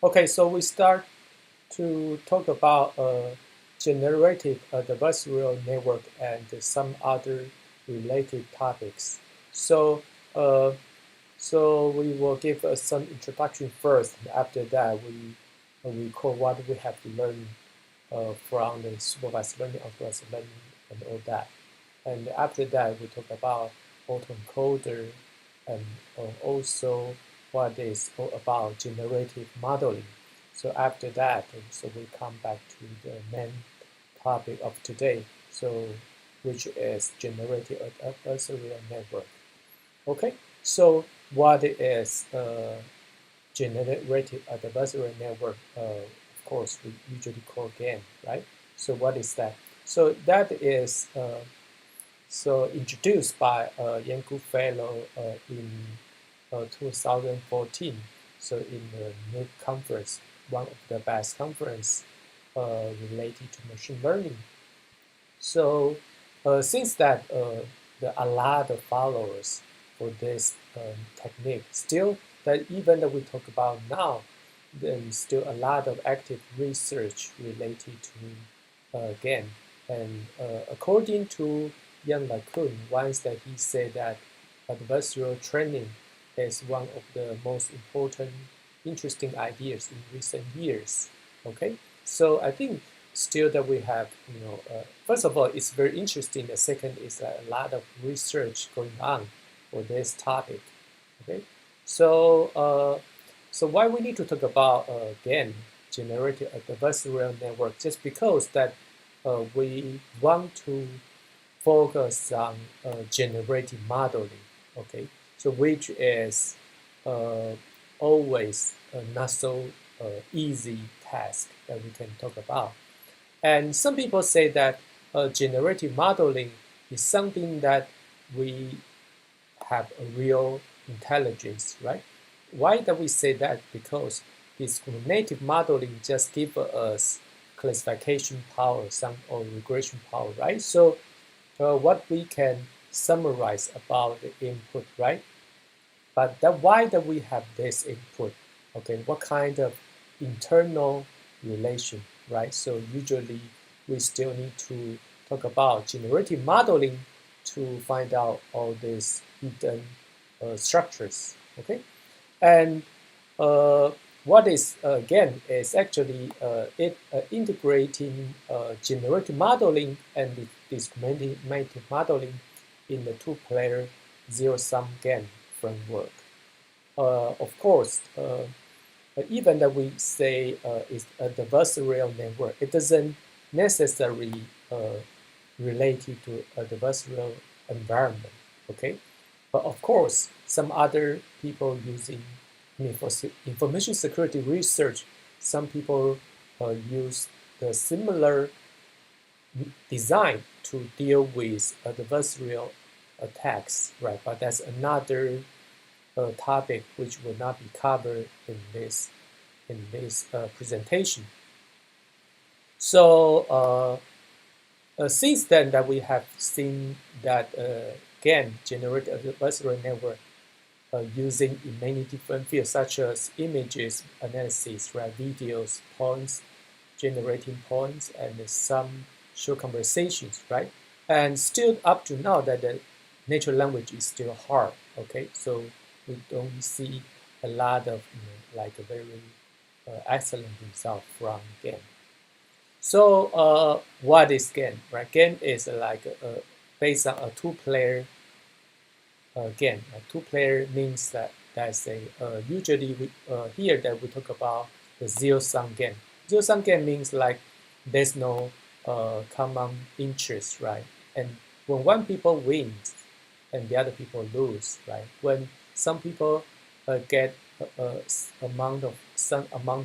Okay, so we start to talk about generative adversarial network and some other related topics. So, uh, so we will give some introduction first. After that, we call what we have learned from the supervised learning, unsupervised learning, and all that. And after that, we talk about autoencoder and also what is all about generative modeling. So after that, so we come back to the main topic of today, so which is generative adversarial network. Okay, so what is generative adversarial network? Of course, we usually call GAN, right? So what is that? So that is introduced by Yanku Fellow in 2014. So in the NIC conference, one of the best conference related to machine learning. So since that, there are a lot of followers for this technique. Still, that even that we talk about now, there's still a lot of active research related to GAN. And according to Yang LeCun, once that he said that adversarial training is one of the most important, interesting ideas in recent years. Okay, so I think still that we have, first of all, it's very interesting. The second is a lot of research going on for this topic. Okay, so so why we need to talk about again generative adversarial network? Just because that we want to focus on generative modeling. Okay, so which is uh, always a not so easy task that we can talk about. And some people say that generative modeling is something that we have a real intelligence, right? Why do we say that? Because discriminative modeling just gives us classification power, some or regression power, right? So what we can summarize about the input, right? But why do we have this input? Okay, what kind of internal relation, right? So usually we still need to talk about generative modeling to find out all these hidden structures, okay? And uh, what is again is actually it integrating generative modeling and discriminative modeling in the two-player zero-sum game framework. Of course, even that we say it's a adversarial network, it doesn't necessarily related to a adversarial environment. Okay, but of course, some other people using, for information security research, some people use the similar design to deal with adversarial attacks, right? But that's another topic which will not be covered in this presentation. So since then that we have seen that again generative adversarial network using in many different fields such as images analysis, right, videos, points, generating points, and some short conversations, right? And still up to now that the natural language is still hard, okay? So we don't see a lot of, like a very excellent result from GAN. So what is GAN, right? GAN is like based on a two-player game. A two-player means that that's a usually we, here that we talk about the zero-sum game. Zero-sum game means like there's no common interest, right? And when one people wins and the other people lose, right? When some people get some amount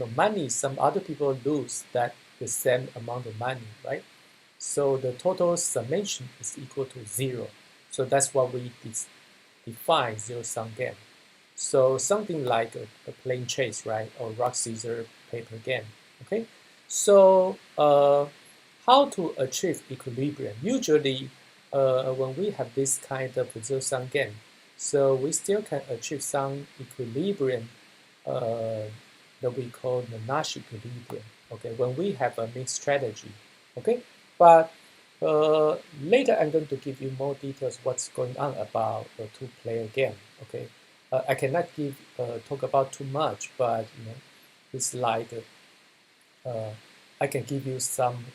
of money, some other people lose that the same amount of money, right? So the total summation is equal to 0. So that's what we define zero-sum game. So something like a plane chase, right, or rock scissors paper game. Okay, so how to achieve equilibrium? Usually, when we have this kind of zero-sum game, so we still can achieve some equilibrium that we call the Nash Equilibrium. Okay, when we have a mixed strategy. Okay, but later I'm going to give you more details what's going on about a two-player game. Okay, I cannot talk about too much, but it's like I can give you some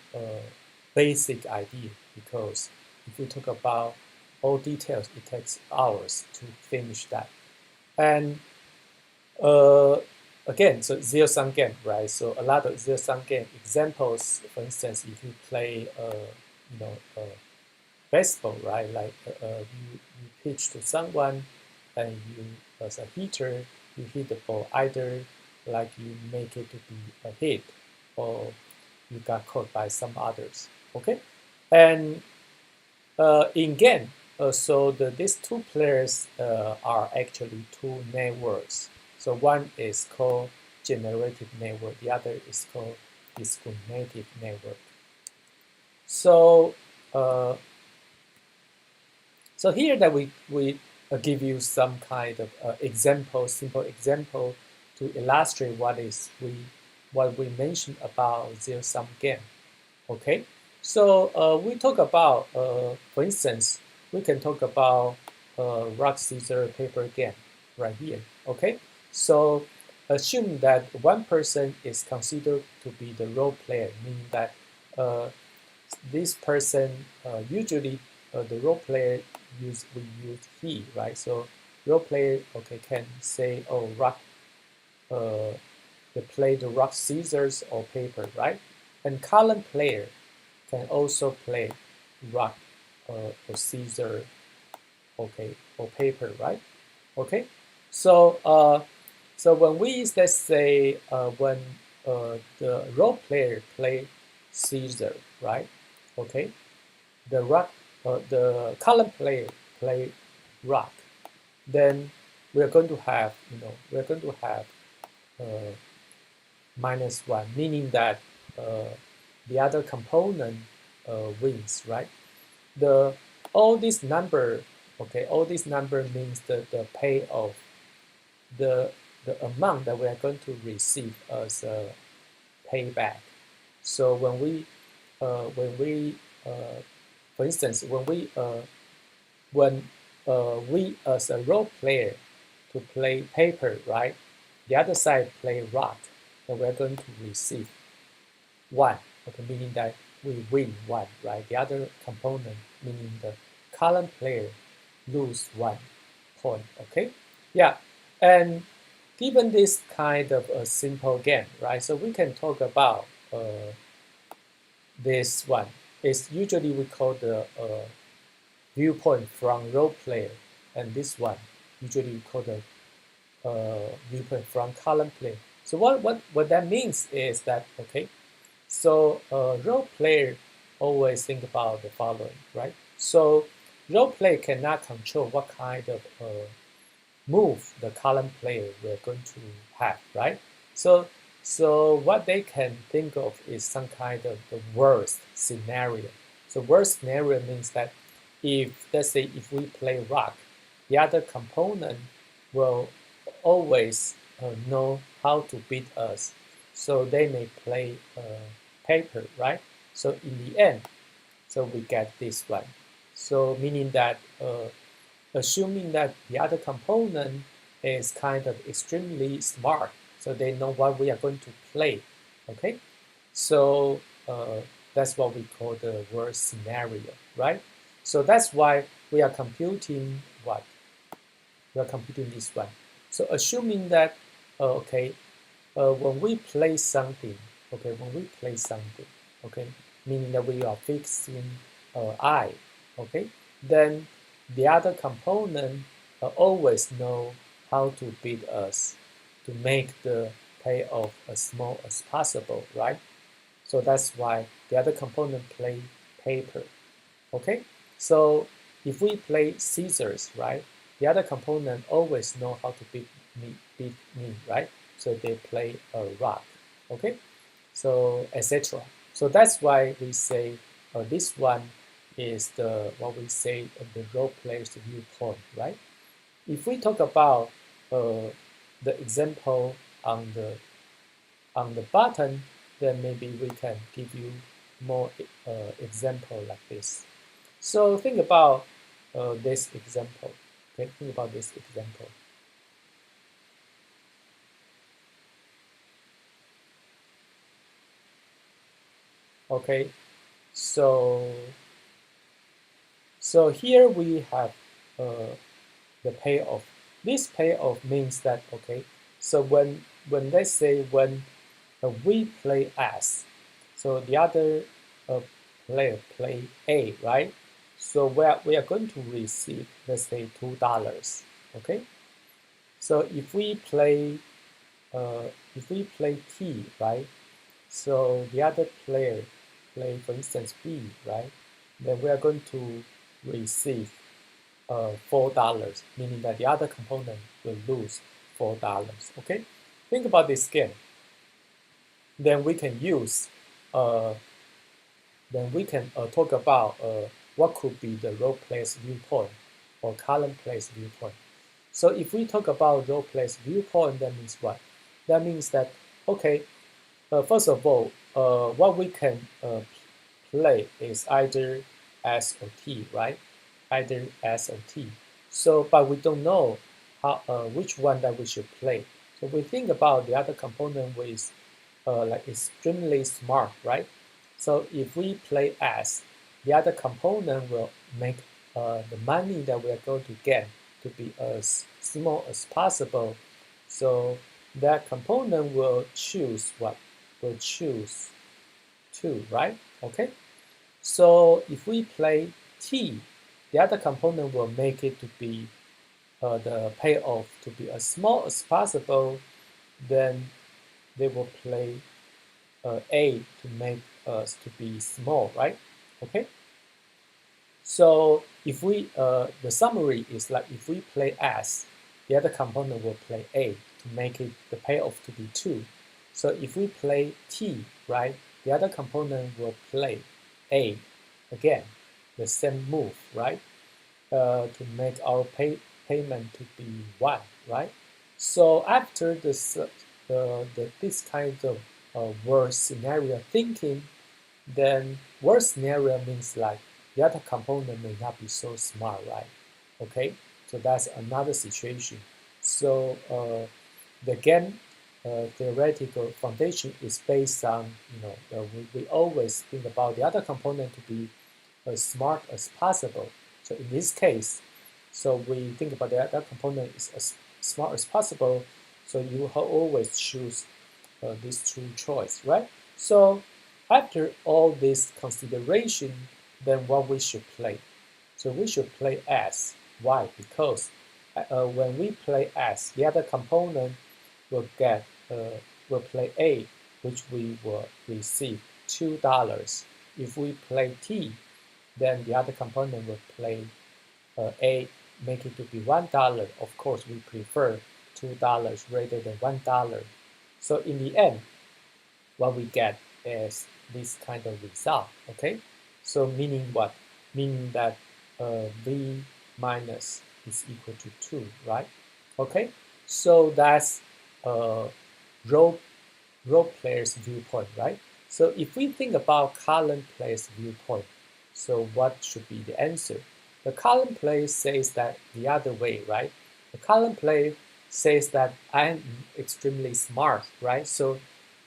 basic idea, because if we talk about all details, it takes hours to finish that. And uh, again, so zero-sum game, right? So a lot of zero-sum game examples. For instance, if you play, baseball, right? Like you pitch to someone, and you, as a hitter, you hit the ball, either like you make it to be a hit, or you got caught by some others. Okay, and in game, so these two players are actually two networks. So one is called generative network, the other is called discriminative network. So so here that we give you some kind of example, simple example, to illustrate what we mentioned about zero-sum game. Okay, so we talk about, for instance, we can talk about rock, scissors, paper game right here. Okay, so assume that one person is considered to be the role player, meaning that this person usually the role player we use he, right? So role player, okay, can say, oh, rock, they play the rock, scissors, or paper, right? And column player can also play rock, or scissors, okay, or paper, right? Okay, so so when we, let's say, when the role player play scissors, right? Okay, the column player play rock, then we're going to have, uh, -1, meaning that the other component wins, right? The all this number, okay, all this number means the payoff, the amount that we are going to receive as a payback. So when we for instance, when we as a role player to play paper, right? The other side play rock, and we're going to receive 1, okay, meaning that we win 1, right? The other component, meaning the column player, lose 1 point, okay? Yeah, and given this kind of a simple game, right? So we can talk about this one. It's usually we call the viewpoint from role player, and this one usually we call the viewpoint from column player. So what that means is that, okay, so role player always think about the following, right? So role player cannot control what kind of move the column player we're going to have, right? So what they can think of is some kind of the worst scenario. So worst scenario means that if, let's say, if we play rock, the other component will always know how to beat us. So they may play paper, right? So in the end, so we get this one. So meaning that assuming that the other component is kind of extremely smart, so they know what we are going to play, okay? So that's what we call the worst scenario, right? So that's why we are computing what? We are computing this one. So assuming that, okay, when we play something, okay, meaning that we are fixing I, okay, then the other component always know how to beat us to make the payoff as small as possible, right? So that's why the other component play paper, okay? So if we play scissors, right, the other component always know how to beat me, right? So they play a rock, okay? So etc. So that's why we say this one is the what we say the role player's viewpoint, right? If we talk about the example on the on the bottom, then maybe we can give you more example like this. So think about this example. Okay, think about this example. Okay, so here we have the payoff. This payoff means that, okay, so when let's say when we play S, so the other player play A, right? So we are going to receive, let's say, $2. Okay, so if we play T, right? So the other player play, for instance, B, right? Then we are going to receive $4, meaning that the other component will lose $4. Okay, think about this game. Then we can use, talk about what could be the role player's viewpoint or column player's viewpoint. So if we talk about role player's viewpoint, that means what? That means that, okay, first of all, what we can play is either S or T, right? Either S or T. So, but we don't know how which one that we should play. So we think about the other component with like extremely smart, right? So if we play S, the other component will make the money that we are going to get to be as small as possible. So that component will choose what? Will choose 2, right? Okay. So if we play T, the other component will make it to be the payoff to be as small as possible. Then they will play A to make us to be small, right? Okay. So if we the summary is like if we play S, the other component will play A to make it the payoff to be 2. So if we play T, right, the other component will play A again, the same move, right, to make our payment to be 1, right? So after this this kind of worst scenario thinking, then worst scenario means like the other component may not be so smart, right? Okay, so that's another situation. So the game theoretical foundation is based on, we always think about the other component to be as smart as possible. So in this case, so we think about the other component is as smart as possible. So you will always choose these two choice, right? So after all this consideration, then what we should play? So we should play S. Why? Because when we play S, the other component will get will play A, which we will receive $2. If we play T, then the other component will play A, make it to be $1. Of course, we prefer $2 rather than $1. So in the end, what we get is this kind of result. Okay, so meaning what? Meaning that V minus is equal to 2, right? Okay, so that's role player's viewpoint, right? So if we think about column player's viewpoint, so what should be the answer? The column player says that the other way, right? The column player says that I'm extremely smart, right? So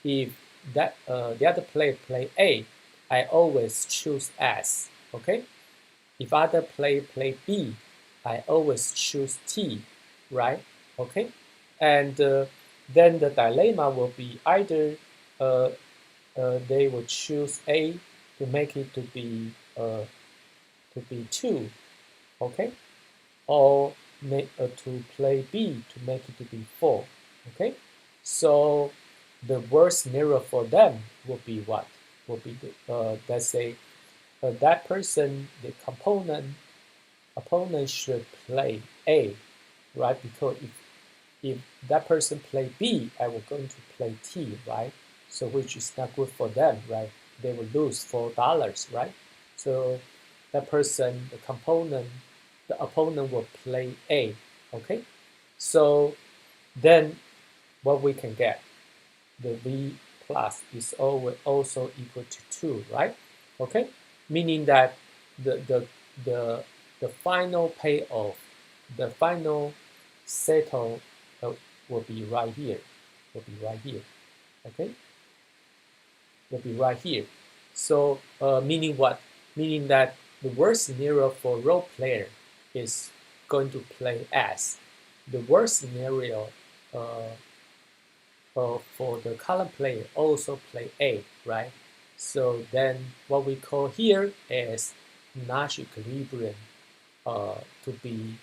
if that the other player play A, I always choose S, okay? If other player play B, I always choose T, right? Okay, and then the dilemma will be either uh, they will choose A to make it to be 2, okay, or to play B to make it to be 4, okay. So the worst scenario for them will be what? Will be the, let's say that person, the opponent should play A, right? Because if that person play B, I will going to play T, right? So which is not good for them, right? They will lose $4, right? So that person, the opponent will play A, okay? So then what we can get? the V plus is always also equal to 2, right? Okay, meaning that the the the the final payoff, the final settle will be right here, will be right here. Okay, will be right here. So meaning what? Meaning that the worst scenario for role player is going to play S. The worst scenario uh, for the column player also play A, right? So then what we call here is Nash equilibrium to be,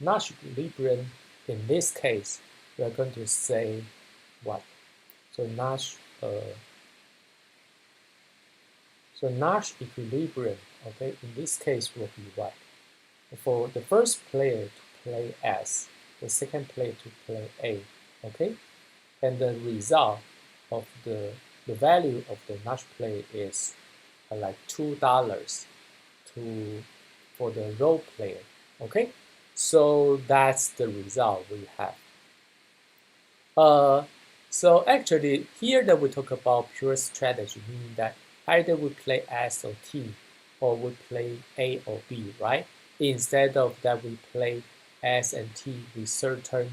Nash equilibrium in this case, we are going to say what? So Nash equilibrium, okay, in this case will be what? For the first player to play S, the second player to play A, okay? And the result of the value of the Nash play is like $2 to for the role player, okay? So that's the result we have. So actually here that we talk about pure strategy, meaning that either we play S or T, or we play A or B, right? Instead of that we play S and T with certain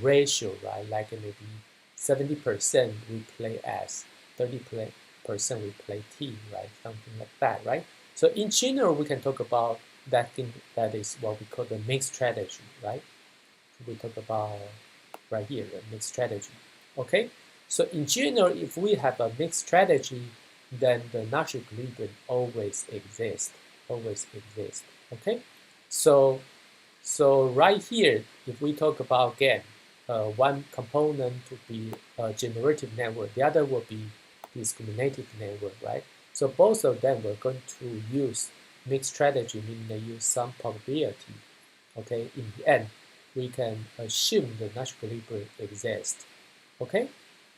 ratio, right? Like maybe 70% we play S, 30% we play T, right? Something like that, right? So in general, we can talk about that thing that is what we call the mixed strategy, right? So we talk about right here, the mixed strategy. Okay, so in general, if we have a mixed strategy, then the Nash equilibrium always exists, Okay, so right here, if we talk about again, one component to be a generative network, the other will be discriminative network, right? So both of them we're going to use mixed strategy, meaning they use some probability. Okay, in the end, we can assume the Nash equilibrium exists. Okay,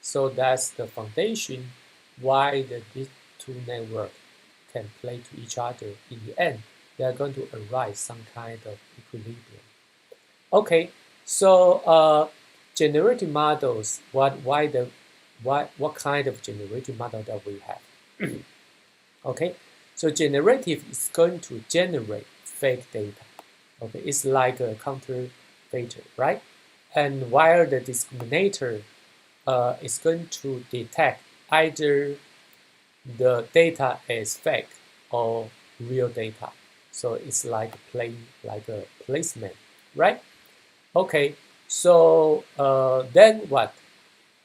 so that's the foundation why these two networks can play to each other. In the end, they are going to arise some kind of equilibrium. Okay, so generative models. What kind of generative model that we have? Okay, so generative is going to generate fake data. Okay, it's like a counterfeiter, right? And while the discriminator is going to detect either the data is fake or real data. So it's like playing like a placement, right? Okay, so then what?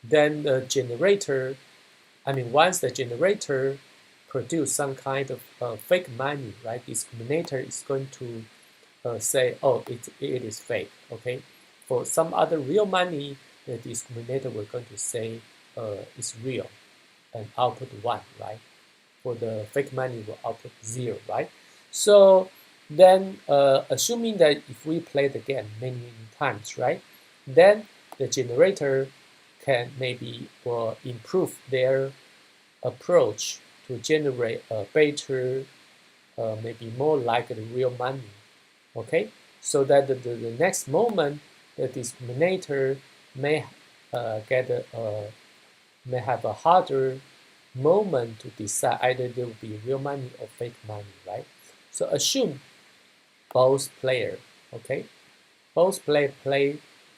Then the generator, once the generator produce some kind of fake money, right? Discriminator is going to say, oh, it is fake, okay? For some other real money, the discriminator we're going to say it's real and output 1, right? For the fake money will output 0, right? So then assuming that if we play the game many times, right? Then the generator can maybe will improve their approach to generate a better, maybe more like the real money, okay? So that the next moment, the discriminator may may have a harder moment to decide either there will be real money or fake money, right? So assume both player, okay? Both play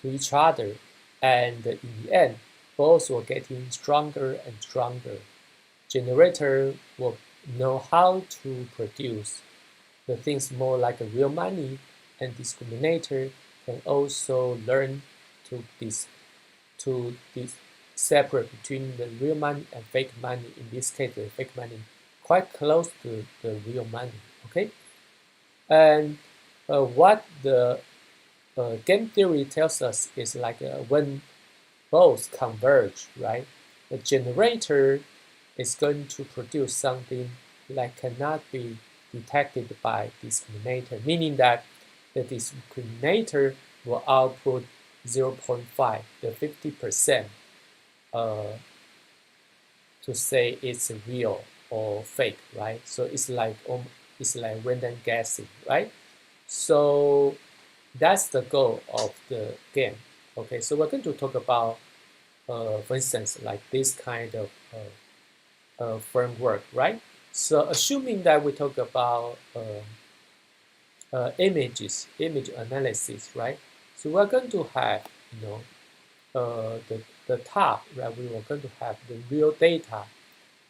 to each other, and in the end, both will getting stronger and stronger. Generator will know how to produce the things more like a real money, and discriminator can also learn to separate between the real money and fake money. In this case, the fake money quite close to the real money. Okay, and what the game theory tells us is like when both converge, right? The generator is going to produce something that cannot be detected by discriminator, meaning that the discriminator will output 0.5, the 50%, to say it's real or fake, right? So it's like random guessing, right? So that's the goal of the game. Okay, so we're going to talk about for instance, like this kind of framework, right? So assuming that we talk about image analysis, right? So we're going to have, the top, right? We are going to have the real data,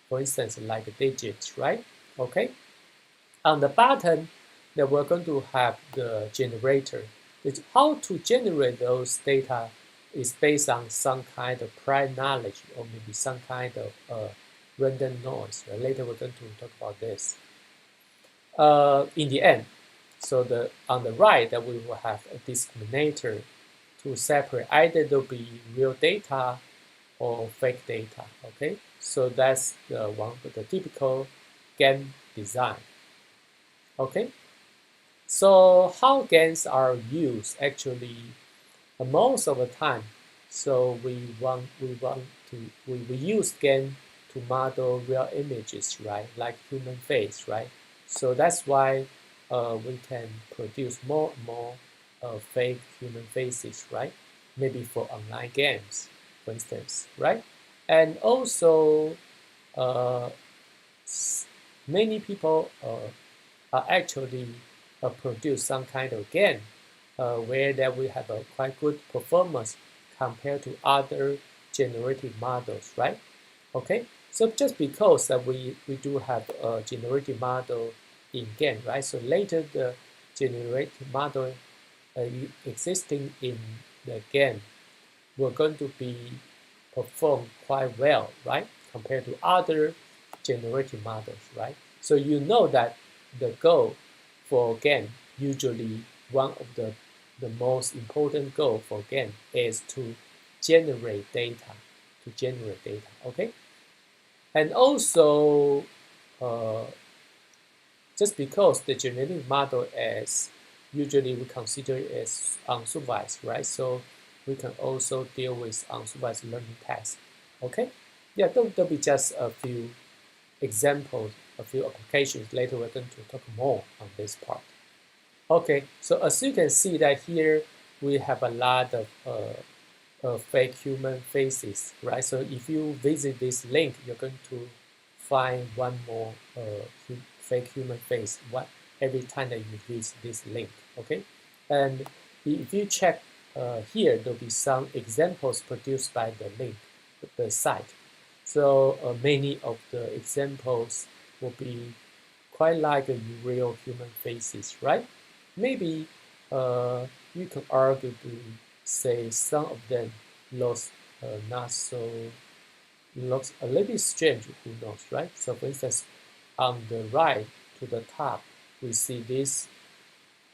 for instance, like digits, right? Okay. On the bottom, that we're going to have the generator. It's how to generate those data is based on some kind of prior knowledge or maybe some kind of random noise. Right? Later, we're going to talk about this. In the end, so on the right, that we will have a discriminator to separate either there'll be real data or fake data. Okay, so that's the one of the typical GAN design. Okay, so how GANs are used actually most of the time. So we use GAN to model real images, right? Like human face, right? So that's why we can produce more and more fake human faces, right? Maybe for online games, for instance, right? And also, uh, many people are actually produce some kind of GAN where that we have a quite good performance compared to other generative models, right? Okay, so just because we do have a generative model in GAN, right? So later the generative model existing in the GAN will going to be performed quite well, right? Compared to other generative models, right? So you know that the goal for GAN, usually one of the most important goal for GAN is to generate data, okay? And also, uh, just because the generative model is usually we consider it as unsupervised, right? So we can also deal with unsupervised learning tasks, okay? Yeah, there'll be just a few examples, a few applications. Later we're going to talk more on this part. Okay, so as you can see that here we have a lot of fake human faces, right? So if you visit this link, you're going to find one more fake human face every time that you visit this link, okay? And if you check here, there'll be some examples produced by the link, the site. So many of the examples will be quite like a real human faces, right? Maybe you can argue to say some of them looks not so looks a little bit strange. Who knows, right? So, for instance, on the right to the top, we see this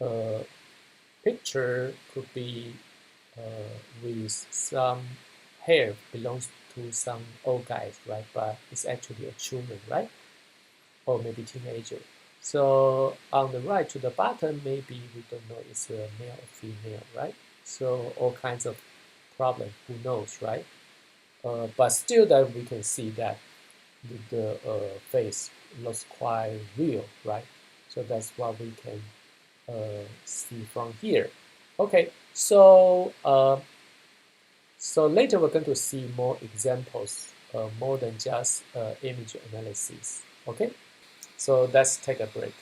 uh, picture could be with some hair belongs to some old guys, right? But it's actually a children, right? Or maybe teenager. So on the right to the bottom, maybe we don't know it's a male or female, right? So all kinds of problem, who knows, right? But still that we can see that the face looks quite real, right? So that's what we can see from here. Okay, so later we're going to see more examples, more than just image analysis. Okay, so let's take a break.